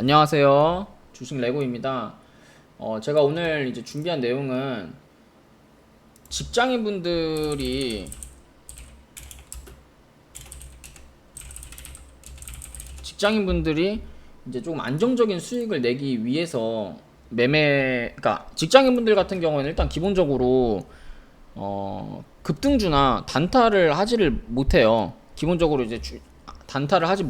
안녕하세요. 주식 레고입니다. 제가 오늘 이제 준비한 내용은 직장인분들이 이제 조금 안정적인 수익을 내기 위해서 그러니까 직장인분들 같은 경우에는 일단 기본적으로 급등주나 단타를 하지를 못해요. 기본적으로 이제 단타를 하지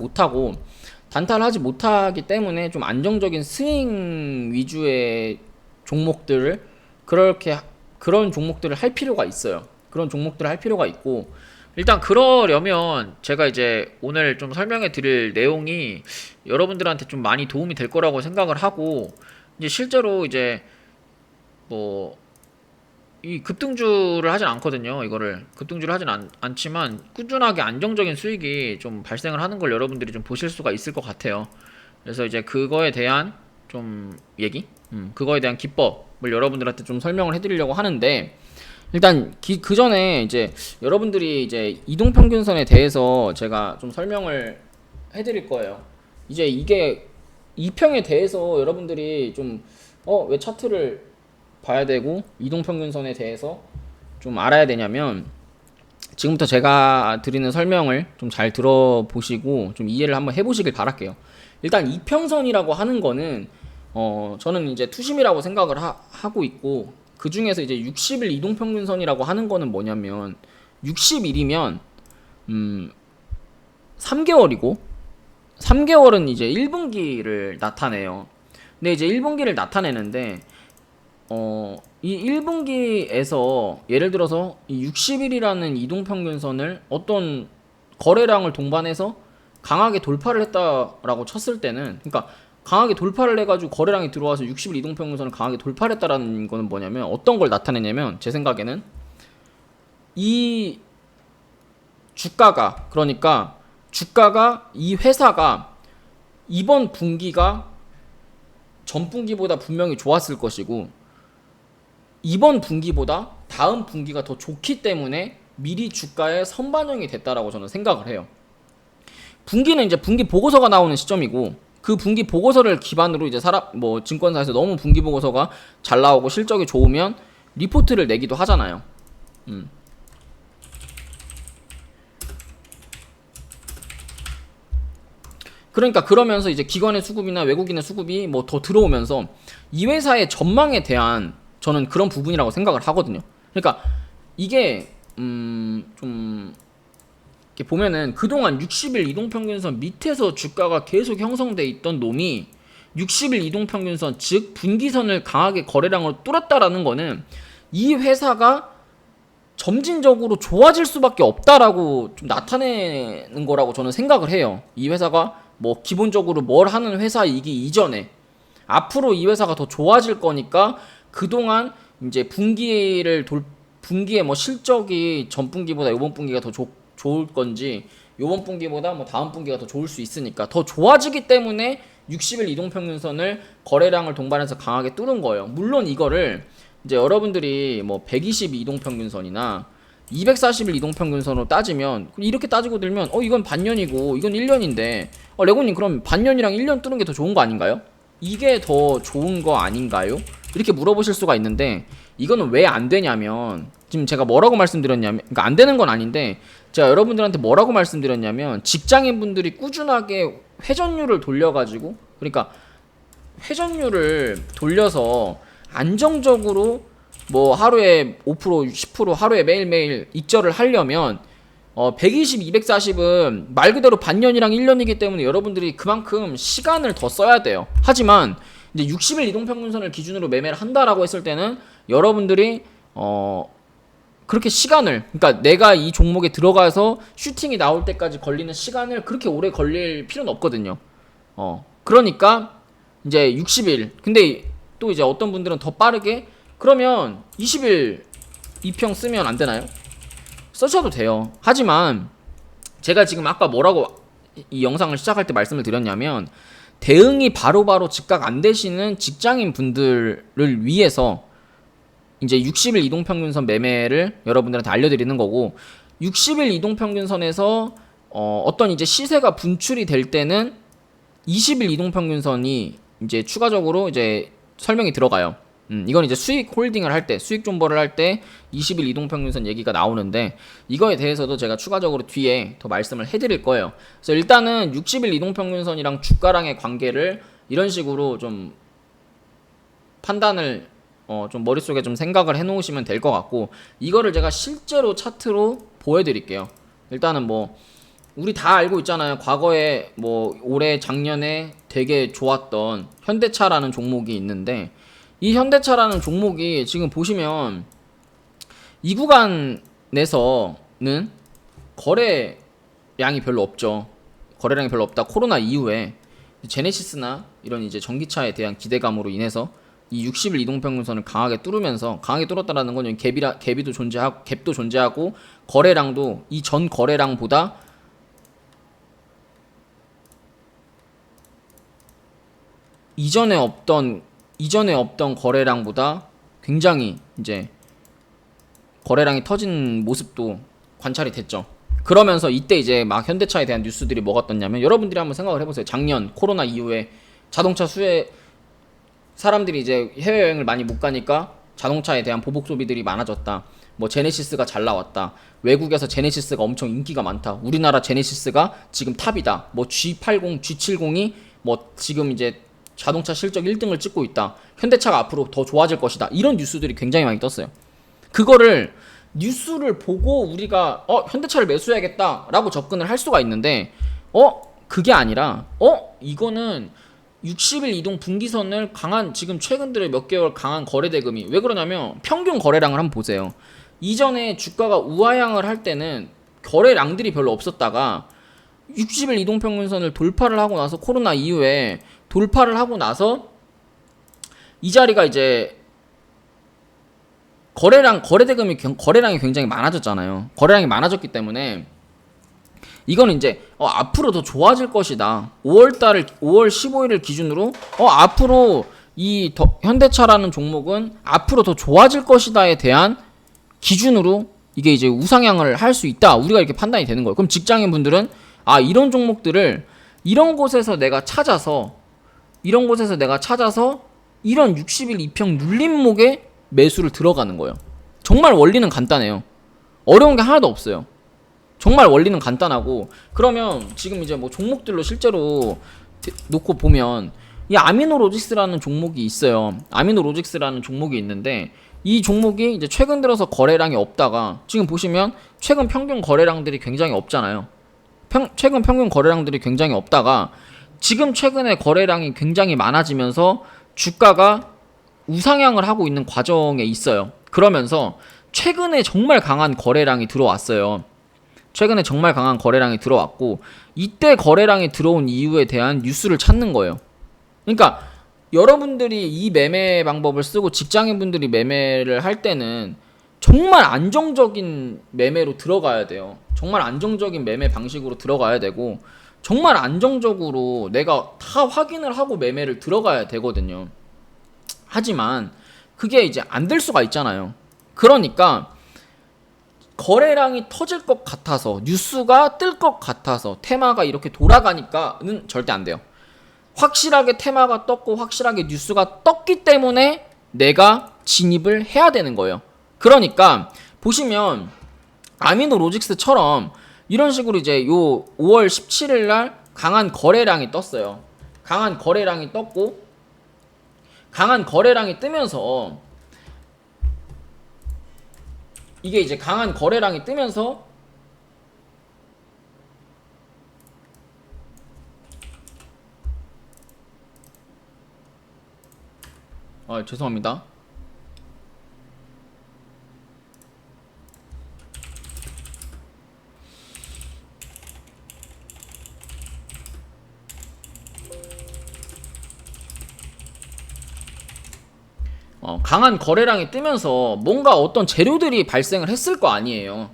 못하기 때문에 좀 안정적인 스윙 위주의 종목들을 그런 종목들을 할 필요가 있어요. 그런 종목들을 할 필요가 있고, 일단 그러려면 제가 이제 오늘 좀 설명해 드릴 내용이 여러분들한테 좀 많이 도움이 될 거라고 생각을 하고, 이제 실제로 이제 뭐 이 급등주를 하진 않거든요. 이거를 급등주를 하진 않지만 꾸준하게 안정적인 수익이 좀 발생을 하는 걸 여러분들이 좀 보실 수가 있을 것 같아요. 그래서 이제 그거에 대한 좀 그거에 대한 기법을 여러분들한테 좀 설명을 해드리려고 하는데, 일단 그 전에 이제 여러분들이 이제 이동평균선에 대해서 제가 좀 설명을 해드릴 거예요. 이제 이게 이평에 대해서 여러분들이 좀 왜 차트를 봐야 되고 이동평균선에 대해서 좀 알아야 되냐면, 지금부터 제가 드리는 설명을 좀 잘 들어보시고 좀 이해를 한번 해보시길 바랄게요. 일단 이평선이라고 하는 거는 저는 이제 투심이라고 생각을 하고 있고, 그 중에서 이제 60일 이동평균선이라고 하는 거는 뭐냐면 60일이면 3개월이고 3개월은 이제 1분기를 나타내요. 근데 이제 1분기를 나타내는데 이 1분기에서 예를 들어서 이 60일이라는 이동평균선을 어떤 거래량을 동반해서 강하게 돌파를 했다라고 쳤을 때는, 그러니까 강하게 돌파를 해가지고 거래량이 들어와서 60일 이동평균선을 강하게 돌파를 했다라는 거는 뭐냐면 어떤 걸 나타내냐면, 제 생각에는 이 주가가 이 회사가 이번 분기가 전 분기보다 분명히 좋았을 것이고, 이번 분기보다 다음 분기가 더 좋기 때문에 미리 주가에 선반영이 됐다라고 저는 생각을 해요. 분기는 이제 분기 보고서가 나오는 시점이고, 그 분기 보고서를 기반으로 이제 증권사에서 너무 분기 보고서가 잘 나오고 실적이 좋으면 리포트를 내기도 하잖아요. 그러니까 그러면서 이제 기관의 수급이나 외국인의 수급이 뭐 더 들어오면서 이 회사의 전망에 대한, 저는 그런 부분이라고 생각을 하거든요. 그러니까 이게 좀 이렇게 보면은 그동안 60일 이동평균선 밑에서 주가가 계속 형성돼 있던 놈이 60일 이동평균선, 즉 분기선을 강하게 거래량으로 뚫었다라는 거는 이 회사가 점진적으로 좋아질 수밖에 없다라고 좀 나타내는 거라고 저는 생각을 해요. 이 회사가 뭐 기본적으로 뭘 하는 회사이기 이전에 앞으로 이 회사가 더 좋아질 거니까, 그동안 이제 분기에 뭐 실적이 전 분기보다 이번 분기가 더 좋을 건지, 이번 분기보다 뭐 다음 분기가 더 좋을 수 있으니까 더 좋아지기 때문에 60일 이동평균선을 거래량을 동반해서 강하게 뚫은 거예요. 물론 이거를 이제 여러분들이 뭐 120 이동평균선이나 240일 이동평균선으로 따지면, 이렇게 따지고 들면 이건 반년이고 이건 1년인데 레고님 그럼 반년이랑 1년 뚫는 게 더 좋은 거 아닌가요? 이게 더 좋은 거 아닌가요? 이렇게 물어보실 수가 있는데, 이거는 왜 안 되냐면, 지금 제가 뭐라고 말씀드렸냐면, 그러니까 안 되는 건 아닌데 제가 여러분들한테 뭐라고 말씀드렸냐면, 직장인분들이 꾸준하게 회전율을 돌려가지고, 그러니까 회전율을 돌려서 안정적으로 뭐 하루에 5% 10% 하루에 매일매일 익절을 하려면 120, 240은 말 그대로 반년이랑 1년이기 때문에 여러분들이 그만큼 시간을 더 써야 돼요. 하지만 이제 60일 이동평균선을 기준으로 매매를 한다라고 했을 때는 여러분들이 그렇게 시간을, 그러니까 내가 이 종목에 들어가서 슈팅이 나올 때까지 걸리는 시간을 그렇게 오래 걸릴 필요는 없거든요. 그러니까 이제 60일. 근데 또 이제 어떤 분들은 더 빠르게, 그러면 20일 2평 쓰면 안 되나요? 써셔도 돼요. 하지만 제가 지금 아까 뭐라고 이 영상을 시작할 때 말씀을 드렸냐면, 대응이 바로바로 즉각 안 되시는 직장인 분들을 위해서 이제 60일 이동평균선 매매를 여러분들한테 알려드리는 거고, 60일 이동평균선에서 어떤 이제 시세가 분출이 될 때는 20일 이동평균선이 이제 추가적으로 이제 설명이 들어가요. 이건 이제 수익 홀딩을 할 때, 수익 존버를 할 때 20일 이동평균선 얘기가 나오는데, 이거에 대해서도 제가 추가적으로 뒤에 더 말씀을 해드릴 거예요. 그래서 일단은 60일 이동평균선이랑 주가랑의 관계를 이런 식으로 좀 판단을 좀 머릿속에 좀 생각을 해 놓으시면 될 것 같고, 이거를 제가 실제로 차트로 보여드릴게요. 일단은 뭐 우리 다 알고 있잖아요. 과거에 뭐 올해 작년에 되게 좋았던 현대차라는 종목이 있는데, 이 현대차라는 종목이 지금 보시면 이 구간에서는 거래량이 별로 없죠. 거래량이 별로 없다. 코로나 이후에 제네시스나 이런 이제 전기차에 대한 기대감으로 인해서 이 60일 이동평균선을 강하게 뚫으면서, 강하게 뚫었다라는 건 갭도 존재하고 거래량도 이 전 거래량보다 이전에 없던 거래량보다 굉장히 이제 거래량이 터진 모습도 관찰이 됐죠. 그러면서 이때 이제 막 현대차에 대한 뉴스들이 뭐가 떴냐면, 여러분들이 한번 생각을 해보세요. 작년 코로나 이후에 자동차 수혜, 사람들이 이제 해외여행을 많이 못 가니까 자동차에 대한 보복 소비들이 많아졌다. 뭐 제네시스가 잘 나왔다. 외국에서 제네시스가 엄청 인기가 많다. 우리나라 제네시스가 지금 탑이다. 뭐 G80, G70이 뭐 지금 이제 자동차 실적 1등을 찍고 있다. 현대차가 앞으로 더 좋아질 것이다. 이런 뉴스들이 굉장히 많이 떴어요. 그거를 뉴스를 보고 우리가 현대차를 매수해야겠다 라고 접근을 할 수가 있는데, 그게 아니라 이거는 60일 이동 분기선을 강한, 지금 최근 들에 몇 개월 강한 거래 대금이, 왜 그러냐면 평균 거래량을 한번 보세요. 이전에 주가가 우하향을 할 때는 거래량들이 별로 없었다가 60일 이동평균선을 돌파를 하고 나서, 코로나 이후에 돌파를 하고 나서 이 자리가 이제 거래량이 굉장히 많아졌잖아요. 거래량이 많아졌기 때문에 이거는 이제 앞으로 더 좋아질 것이다. 5월 15일을 기준으로 앞으로 이 현대차라는 종목은 앞으로 더 좋아질 것이다에 대한 기준으로 이게 이제 우상향을 할 수 있다. 우리가 이렇게 판단이 되는 거예요. 그럼 직장인분들은 이런 종목들을 이런 곳에서 내가 찾아서 이런 60일 이평 눌림목에 매수를 들어가는 거예요. 정말 원리는 간단해요. 어려운 게 하나도 없어요. 정말 원리는 간단하고, 그러면 지금 이제 뭐 종목들로 실제로 놓고 보면 이 아미노로직스라는 종목이 있어요. 아미노로직스라는 종목이 있는데, 이 종목이 이제 최근 들어서 거래량이 없다가 지금 보시면 최근 평균 거래량들이 굉장히 없잖아요. 최근 평균 거래량들이 굉장히 없다가 지금 최근에 거래량이 굉장히 많아지면서 주가가 우상향을 하고 있는 과정에 있어요. 그러면서 최근에 정말 강한 거래량이 들어왔어요. 최근에 정말 강한 거래량이 들어왔고, 이때 거래량이 들어온 이유에 대한 뉴스를 찾는 거예요. 그러니까 여러분들이 이 매매 방법을 쓰고 직장인분들이 매매를 할 때는 정말 안정적인 매매로 들어가야 돼요. 정말 안정적인 매매 방식으로 들어가야 되고, 정말 안정적으로 내가 다 확인을 하고 매매를 들어가야 되거든요. 하지만 그게 이제 안 될 수가 있잖아요. 그러니까 거래량이 터질 것 같아서, 뉴스가 뜰 것 같아서, 테마가 이렇게 돌아가니까는 절대 안 돼요. 확실하게 테마가 떴고 확실하게 뉴스가 떴기 때문에 내가 진입을 해야 되는 거예요. 그러니까 보시면 아미노로직스처럼 이런 식으로 이제 요 5월 17일 날 강한 거래량이 떴어요. 강한 거래량이 떴고, 강한 거래량이 뜨면서 이게 이제 강한 거래량이 뜨면서 죄송합니다. 강한 거래량이 뜨면서 뭔가 어떤 재료들이 발생을 했을 거 아니에요.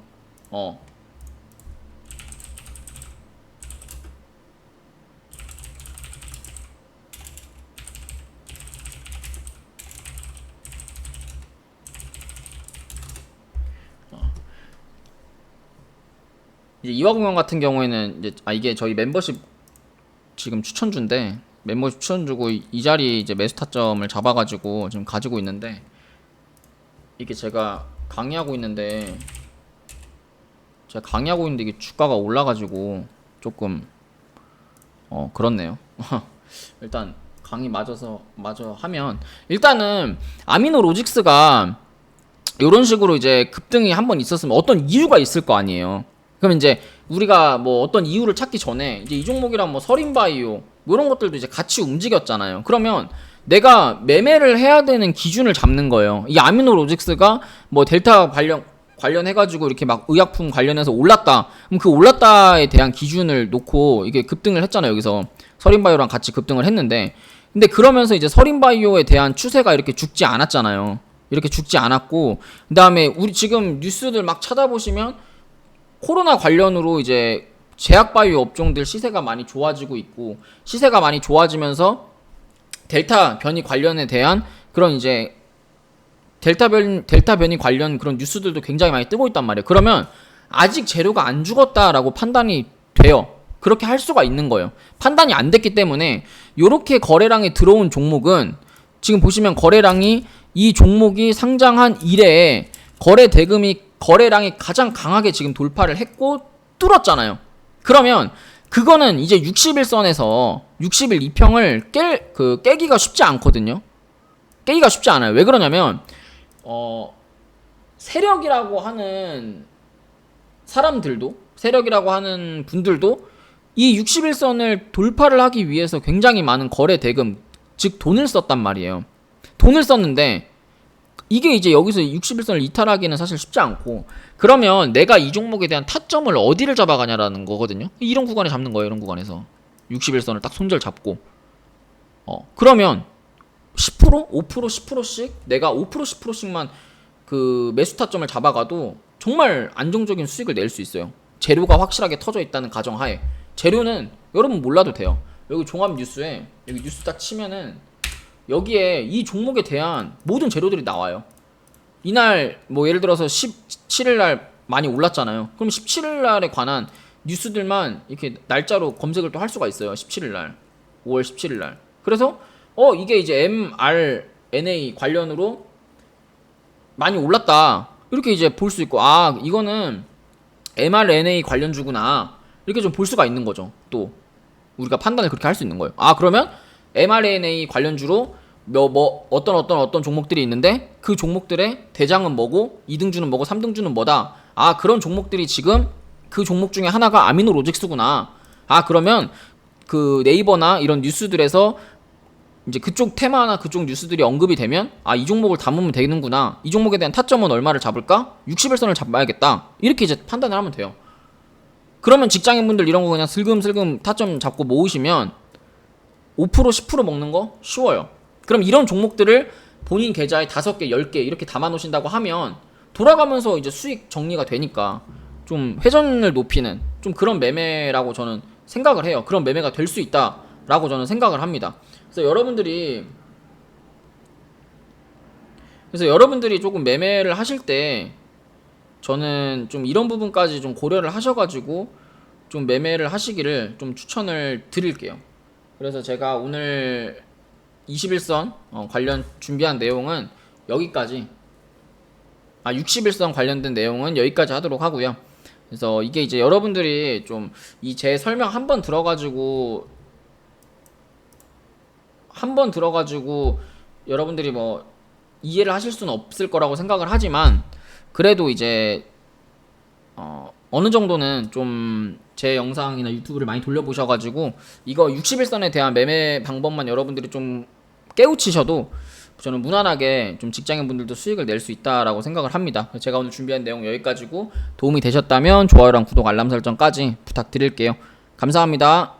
이제 이화공영 같은 경우에는 이제 이게 저희 멤버십 지금 추천주인데 멤버십 추천주고 이 자리 이제 매수 타점을 잡아가지고 지금 가지고 있는데 이게 제가 강의하고 있는데 이게 주가가 올라가지고 조금 그렇네요. 일단 강의 마저 하면 일단은 아미노로직스가 이런 식으로 이제 급등이 한번 있었으면 어떤 이유가 있을 거 아니에요. 그럼 이제 우리가 뭐 어떤 이유를 찾기 전에 이제 이 종목이랑 뭐 서린바이오 뭐 이런 것들도 이제 같이 움직였잖아요. 그러면 내가 매매를 해야 되는 기준을 잡는 거예요. 이 아미노로직스가 뭐 델타 관련해가지고 이렇게 막 의약품 관련해서 올랐다. 그럼 그 올랐다에 대한 기준을 놓고 이게 급등을 했잖아요. 여기서 서린바이오랑 같이 급등을 했는데 근데 그러면서 이제 서린바이오에 대한 추세가 이렇게 죽지 않았잖아요. 이렇게 죽지 않았고 그 다음에 우리 지금 뉴스들 막 찾아보시면 코로나 관련으로 이제 제약바이오 업종들 시세가 많이 좋아지고 있고 시세가 많이 좋아지면서 델타 변이 관련에 대한 그런 이제 델타 변이 관련 그런 뉴스들도 굉장히 많이 뜨고 있단 말이에요. 그러면 아직 재료가 안 죽었다라고 판단이 돼요. 그렇게 할 수가 있는 거예요. 판단이 안 됐기 때문에 요렇게 거래량이 들어온 종목은 지금 보시면 거래량이 이 종목이 상장한 이래에 거래량이 가장 강하게 지금 돌파를 했고 뚫었잖아요. 그러면 그거는 이제 60일선에서 60일 이평을 깨기가 쉽지 않거든요. 깨기가 쉽지 않아요. 왜 그러냐면 세력이라고 하는 분들도 이 60일선을 돌파를 하기 위해서 굉장히 많은 거래 대금, 즉 돈을 썼단 말이에요. 돈을 썼는데 이게 이제 여기서 60일선을 이탈하기는 사실 쉽지 않고 그러면 내가 이 종목에 대한 타점을 어디를 잡아가냐라는 거거든요. 이런 구간에 잡는 거예요. 이런 구간에서 60일선을 딱 손절 잡고 그러면 10%? 5%? 10%씩 내가 5% 10%씩만 그 매수 타점을 잡아가도 정말 안정적인 수익을 낼 수 있어요. 재료가 확실하게 터져 있다는 가정하에. 재료는 여러분 몰라도 돼요. 여기 종합 뉴스에 여기 뉴스 딱 치면은 여기에 이 종목에 대한 모든 재료들이 나와요. 이날 뭐 예를 들어서 17일날 많이 올랐잖아요. 그럼 17일날에 관한 뉴스들만 이렇게 날짜로 검색을 또 할 수가 있어요. 17일날 5월 17일날 그래서 이게 이제 mRNA 관련으로 많이 올랐다 이렇게 이제 볼 수 있고 이거는 mRNA 관련주구나 이렇게 좀 볼 수가 있는 거죠. 또 우리가 판단을 그렇게 할 수 있는 거예요. 그러면 mRNA 관련주로 어떤 종목들이 있는데 그 종목들의 대장은 뭐고 2등주는 뭐고 3등주는 뭐다. 그런 종목들이 지금 그 종목 중에 하나가 아미노로직스구나. 그러면 그 네이버나 이런 뉴스들에서 이제 그쪽 테마나 그쪽 뉴스들이 언급이 되면 이 종목을 담으면 되는구나. 이 종목에 대한 타점은 얼마를 잡을까? 60일선을 잡아야겠다. 이렇게 이제 판단을 하면 돼요. 그러면 직장인분들 이런 거 그냥 슬금슬금 타점 잡고 모으시면 5% 10% 먹는 거 쉬워요. 그럼 이런 종목들을 본인 계좌에 5개 10개 이렇게 담아 놓으신다고 하면 돌아가면서 이제 수익 정리가 되니까 좀 회전을 높이는 좀 그런 매매라고 저는 생각을 해요. 그런 매매가 될 수 있다라고 저는 생각을 합니다. 그래서 여러분들이 조금 매매를 하실 때 저는 좀 이런 부분까지 좀 고려를 하셔가지고 좀 매매를 하시기를 좀 추천을 드릴게요. 그래서 제가 오늘 21선 관련 준비한 내용은 여기까지 60일선 관련된 내용은 여기까지 하도록 하고요. 그래서 이게 이제 여러분들이 좀 이 제 설명 한번 들어가지고 여러분들이 뭐 이해를 하실 수는 없을 거라고 생각을 하지만 그래도 이제 어느 정도는 좀 제 영상이나 유튜브를 많이 돌려보셔가지고 이거 60일선에 대한 매매 방법만 여러분들이 좀 깨우치셔도 저는 무난하게 좀 직장인분들도 수익을 낼 수 있다라고 생각을 합니다. 제가 오늘 준비한 내용 여기까지고 도움이 되셨다면 좋아요랑 구독 알람 설정까지 부탁드릴게요. 감사합니다.